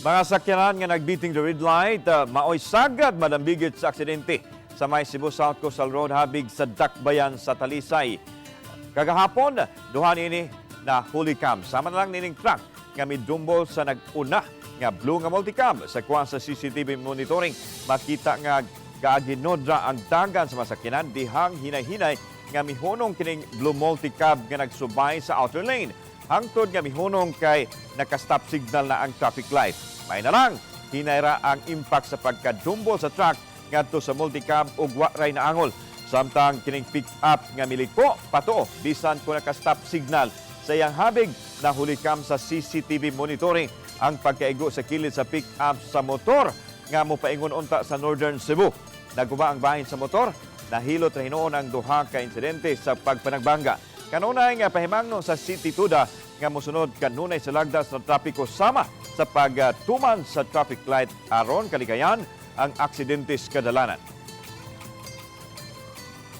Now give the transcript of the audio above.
Mga sakyanan nga nagbiting the red light, maoy sagad madambigit sa aksidente sa may Cebu South Coastal Road habig sa Dakbayan sa Talisay. Kagahapon, duha nini na hulikam. Sama na lang nining truck nga midumbol sa nag-una nga blue nga multicam sa kuwan sa CCTV monitoring. Makita nga gaaginodra ang dagan sa masakyanan dihang hinay-hinay nga mihunong kining blue multicab nga nagsubay sa outer lane. Hangtod nga mihunong kay naka-stop signal na ang traffic light. May na lang, hinayra ang impact sa pagkadumbol sa truck ngadto sa multicab ug wa ray naangol. Samtang kining pick-up nga miliko pato bisan ko naka-stop signal sa iyang habig na hulikam sa CCTV monitoring ang pagkaigo sa kilid sa pick-up sa motor nga mopaingon unta sa Northern Cebu. Naguba ang bahin sa motor, nahilot ra hinuon ang duha ka insidente sa pagpanagbangga. Kanunay nga pahimangno sa City Tuda nga mosunod kanunay sa lagdas ng trapiko sama sa pagtuman sa traffic light aron kalikayan ang aksidentes kadalanan.